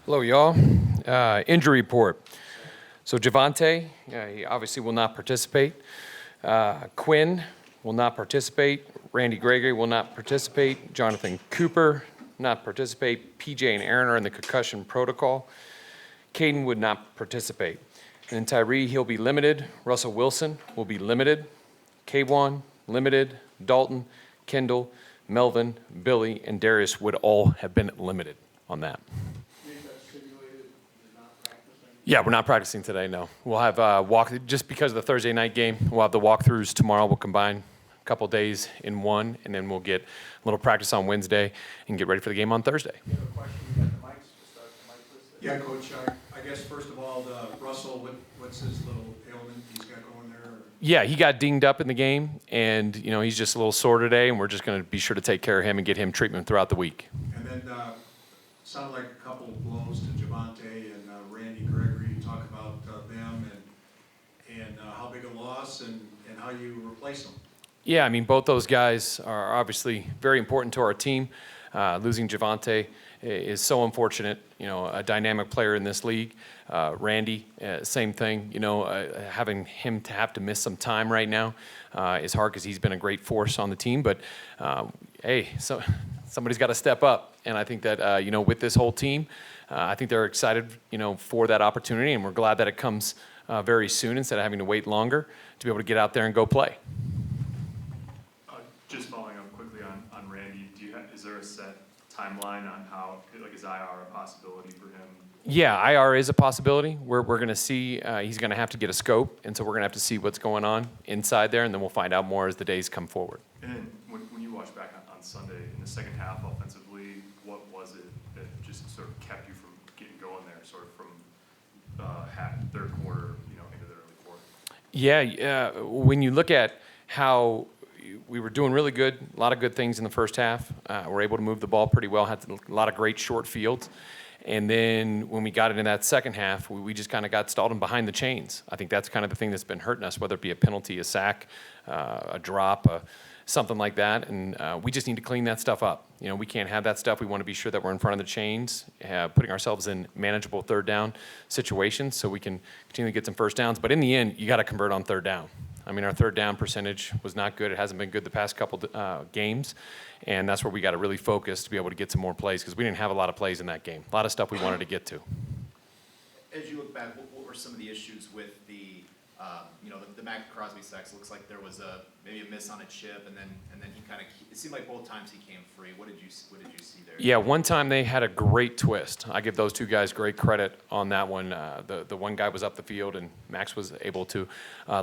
Hello, y'all. Injury report. So Javonte, he obviously will not participate. Quinn will not participate. Randy Gregory will not participate. Jonathan Cooper not participate. PJ and Aaron are in the concussion protocol. Caden would not participate. And then Tyree, he'll be limited. Russell Wilson will be limited. K1, limited. Dalton, Kendall, Melvin, Billy, and Darius would all have been limited on that. Yeah, we're not practicing today, no. We'll have just because of the Thursday night game, we'll have the walkthroughs tomorrow. We'll combine a couple days in one, and then we'll get a little practice on Wednesday and get ready for the game on Thursday. You have a question? You got the mics? Just start the mic list. Yeah, Coach, I guess first of all, Russell, what's his little ailment he's got going there? Yeah, he got dinged up in the game, and he's just a little sore today, and we're just going to be sure to take care of him and get him treatment throughout the week. And then sounded like a couple of blows to Javonte and Randy Gregory. Talk about them and how big a loss and how you replace them. Yeah, I mean, both those guys are obviously very important to our team. Losing Javonte is so unfortunate, a dynamic player in this league. Randy, same thing, having him to have to miss some time right now is hard because he's been a great force on the team. But, hey, somebody's got to step up. And I think that, with this whole team, I think they're excited, for that opportunity. And we're glad that it comes very soon instead of having to wait longer to be able to get out there and go play. Just following up quickly on Randy, is there a set timeline on how, is IR a possibility for him? Yeah, IR is a possibility. We're going to see, he's going to have to get a scope, and so we're going to have to see what's going on inside there, and then we'll find out more as the days come forward. And then when you watch back on Sunday, in the second half offensively, what was it that just sort of kept you from getting going there, sort of from third quarter, into the early fourth? Yeah, when you look at how we were doing really good, a lot of good things in the first half. We're able to move the ball pretty well, had a lot of great short fields. And then when we got into that second half, we just kind of got stalled in behind the chains. I think that's kind of the thing that's been hurting us, whether it be a penalty, a sack, a drop, something like that. And we just need to clean that stuff up. We can't have that stuff. We want to be sure that we're in front of the chains, putting ourselves in manageable third down situations so we can continue to get some first downs. But in the end, you got to convert on third down. I mean, our third down percentage was not good. It hasn't been good the past couple games, and that's where we got to really focus to be able to get some more plays because we didn't have a lot of plays in that game. A lot of stuff we wanted to get to. As you look back, what were some of the issues with the Mac Crosby sacks? Looks like there was maybe a miss on a chip, and then he it seemed like both times he came free. What did you see there? Yeah, one time they had a great twist. I give those two guys great credit on that one. The one guy was up the field, and Max was able to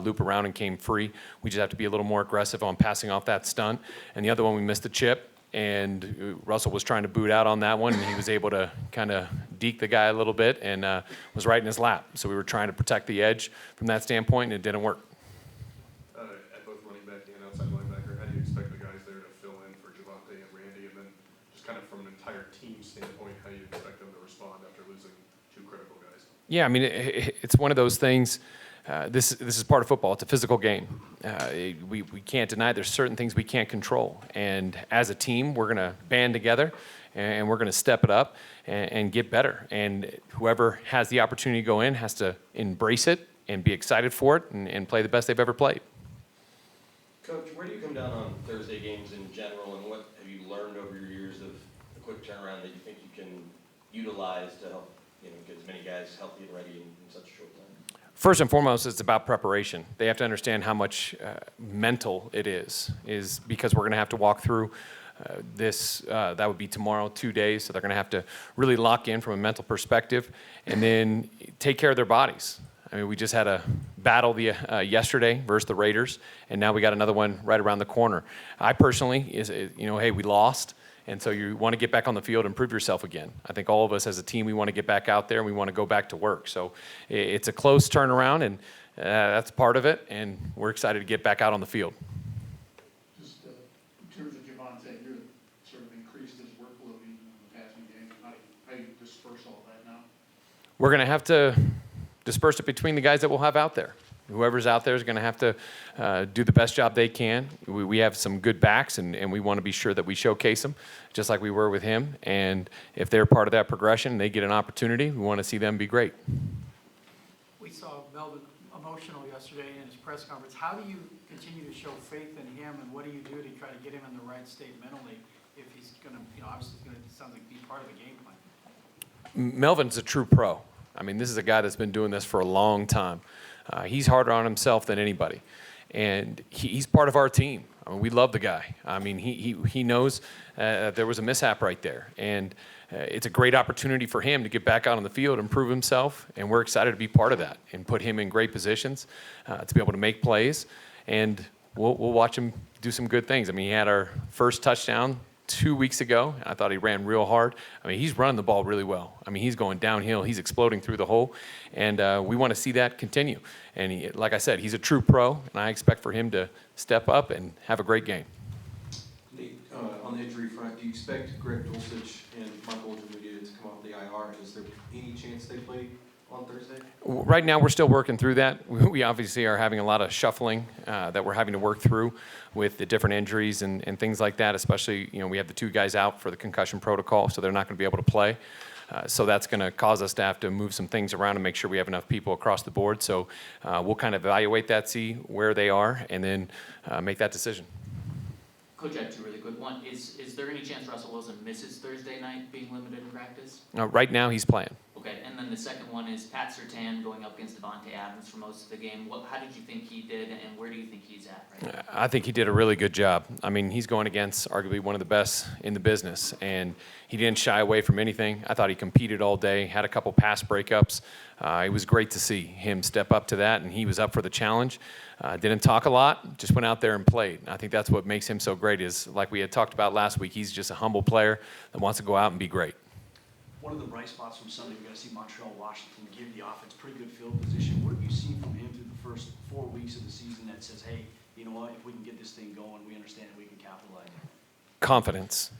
loop around and came free. We just have to be a little more aggressive on passing off that stunt. And the other one, we missed the chip, and Russell was trying to boot out on that one, and he was able to kind of deke the guy a little bit and was right in his lap. So we were trying to protect the edge from that standpoint, and it didn't work. At both running back and outside linebacker, how do you expect the guys there to fill in for Javonte and Randy? And then just kind of from an entire team standpoint, how do you expect them to respond after losing two critical guys? Yeah, I mean, it's one of those things. This is part of football. It's a physical game. We can't deny there's certain things we can't control. And as a team, we're going to band together, and we're going to step it up and get better. And whoever has the opportunity to go in has to embrace it and be excited for it and play the best they've ever played. Coach, where do you come down on Thursday games in general, and what have you learned over your years of the quick turnaround that you think you can utilize to help get as many guys healthy and ready in such a short time? First and foremost, it's about preparation. They have to understand how much mental it is because we're going to have to walk through this. That would be tomorrow, 2 days, so they're going to have to really lock in from a mental perspective and then take care of their bodies. I mean, we just had a battle yesterday versus the Raiders, and now we got another one right around the corner. I personally, hey, we lost, and so you want to get back on the field and prove yourself again. I think all of us as a team, we want to get back out there, and we want to go back to work. So it's a close turnaround, and that's part of it, and we're excited to get back out on the field. Just in terms of Javonte, you sort of increased his workload in the passing game. How do you disperse all that now? We're going to have to disperse it between the guys that we'll have out there. whoever's out there is going to have to do the best job they can. We have some good backs, and we want to be sure that we showcase them, just like we were with him. And if they're part of that progression and they get an opportunity, we want to see them be great. We saw Melvin emotional yesterday in his press conference. How do you continue to show faith in him, and what do you do to try to get him in the right state mentally if he's going to, obviously he's going to, sound like, be part of the game plan? Melvin's a true pro. I mean, this is a guy that's been doing this for a long time. He's harder on himself than anybody, and he's part of our team. I mean, we love the guy. I mean, he knows there was a mishap right there, and it's a great opportunity for him to get back out on the field and prove himself, and we're excited to be part of that and put him in great positions to be able to make plays, and we'll watch him do some good things. I mean, he had our first touchdown 2 weeks ago. I thought he ran real hard. I mean, he's running the ball really well. I mean, he's going downhill. He's exploding through the hole, and we want to see that continue. And like I said, he's a true pro, and I expect for him to step up and have a great game. Nate, on the injury front, do you expect Greg Dulcich and Michael Jamudia to come off the IR? Is there any chance they play on Thursday? Right now, we're still working through that. We obviously are having a lot of shuffling that we're having to work through with the different injuries and things like that, especially, we have the 2 guys out for the concussion protocol, so they're not going to be able to play. So that's going to cause us to have to move some things around and make sure we have enough people across the board. So we'll kind of evaluate that, see where they are, and then make that decision. Coach, I have 2 really quick. One, is there any chance Russell Wilson misses Thursday night being limited in practice? Right now, he's playing. Okay, and then the second one is Pat Surtain going up against Javonte Adams for most of the game. How did you think he did, and where do you think he's at right now? I think he did a really good job. I mean, he's going against arguably one of the best in the business, and he didn't shy away from anything. I thought he competed all day, had a couple pass breakups. It was great to see him step up to that, and he was up for the challenge. Didn't talk a lot, just went out there and played. I think that's what makes him so great is, like we had talked about last week, he's just a humble player that wants to go out and be great. One of the bright spots from Sunday, we got to see Montreal Washington give the offense pretty good field position. What have you seen from him through the first 4 weeks of the season that says, hey, you know what, if we can get this thing going, we understand that we can capitalize? Confidence.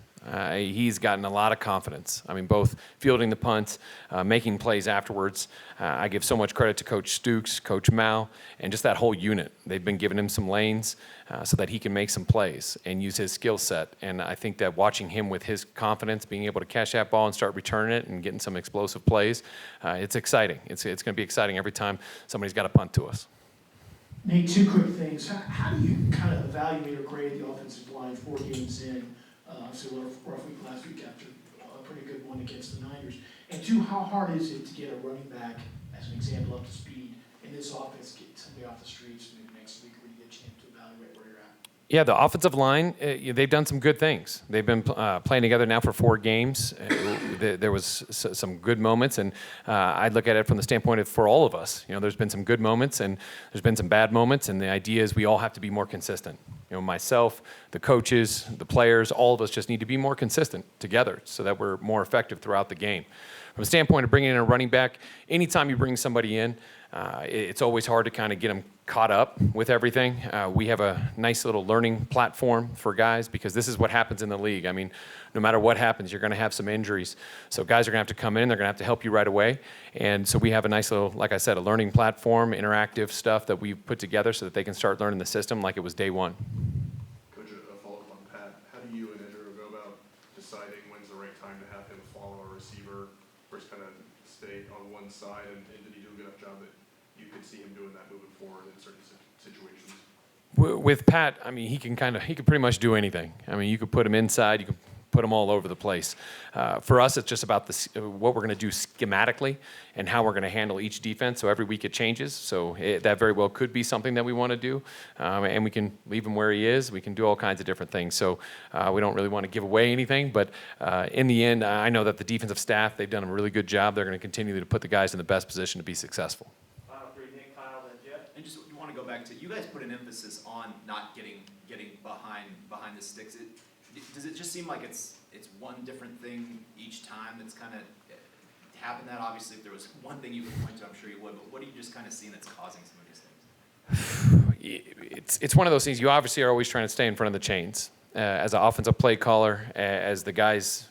He's gotten a lot of confidence. I mean, both fielding the punts, making plays afterwards. I give so much credit to Coach Stukes, Coach Mao, and just that whole unit. They've been giving him some lanes so that he can make some plays and use his skill set. And I think that watching him with his confidence, being able to catch that ball and start returning it and getting some explosive plays, it's exciting. It's going to be exciting every time somebody's got a punt to us. Nate, 2 quick things. How do you kind of evaluate or grade the offensive line 4 games in? Obviously, a rough week last week after a pretty good one against the Niners. And 2, how hard is it to get a running back, as an example, up to speed in this offense, get somebody off the streets maybe next week where you get a chance to evaluate where you're at? Yeah, the offensive line, they've done some good things. They've been playing together now for 4 games. There was some good moments, and I look at it from the standpoint of for all of us. There's been some good moments, and there's been some bad moments, and the idea is we all have to be more consistent. Myself, the coaches, the players, all of us just need to be more consistent together so that we're more effective throughout the game. From the standpoint of bringing in a running back, anytime you bring somebody in, it's always hard to kind of get them caught up with everything. We have a nice little learning platform for guys because this is what happens in the league. I mean, no matter what happens, you're going to have some injuries. So guys are going to have to come in. They're going to have to help you right away. And so we have a nice little, like I said, a learning platform, interactive stuff that we've put together so that they can start learning the system like it was day one. Coach, a follow-up on Pat. How do you and Andrew go about deciding when's the right time to have him follow a receiver versus kind of stay on one side? And did he do a good enough job that you could see him doing that moving forward in certain situations? With Pat, I mean, he can pretty much do anything. I mean, you could put him inside, you could put them all over the place. For us, it's just about what we're going to do schematically and how we're going to handle each defense. So every week it changes. So that very well could be something that we want to do. And we can leave him where he is. We can do all kinds of different things. So we don't really want to give away anything. But in the end, I know that the defensive staff, they've done a really good job. They're going to continue to put the guys in the best position to be successful. Final 3, Nick, Kyle, then Jeff. And just you want to go back to, you guys put an emphasis on not getting behind the sticks. Does it just seem like it's one different thing each time that's kind of happened? That obviously if there was one thing you could point to, I'm sure you would, but what are you just kind of seeing that's causing some of these things? It's one of those things. You obviously are always trying to stay in front of the chains as an offensive play caller, as the guys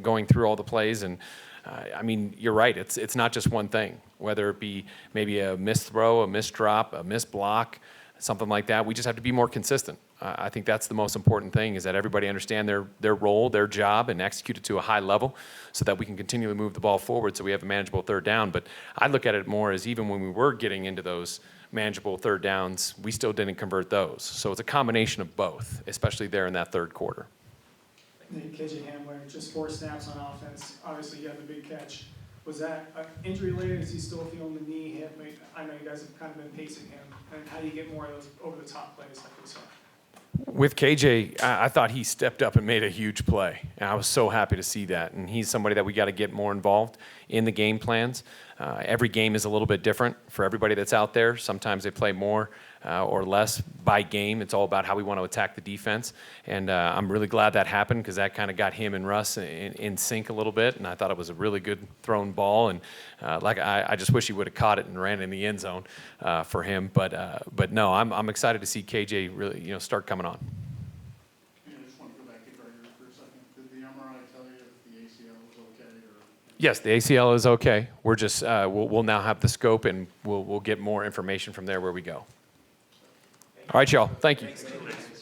going through all the plays, and I mean, you're right. It's not just one thing, whether it be maybe a missed throw, a missed drop, a missed block, something like that. We just have to be more consistent. I think that's the most important thing, is that everybody understand their role, their job, and execute it to a high level so that we can continually move the ball forward so we have a manageable third down. But I look at it more as even when we were getting into those manageable third downs, we still didn't convert those. So it's a combination of both, especially there in that third quarter. KJ Hamler, just 4 snaps on offense. Obviously, you had the big catch. Was that injury related? Is he still feeling the knee hit? I know you guys have kind of been pacing him. And how do you get more of those over-the-top plays like we saw? With KJ, I thought he stepped up and made a huge play, and I was so happy to see that. And he's somebody that we got to get more involved in the game plans. Every game is a little bit different for everybody that's out there. Sometimes they play more or less by game. It's all about how we want to attack the defense. And I'm really glad that happened, because that kind of got him and Russ in sync a little bit. And I thought it was a really good thrown ball. And I just wish he would have caught it and ran in the end zone for him. But no, I'm excited to see KJ really start coming on. I just want to go back to Gregory for a second. Did the MRI tell you if the ACL was okay? Yes, the ACL is okay. We're just we'll now have the scope, and we'll get more information from there where we go. All right, y'all. Thank you.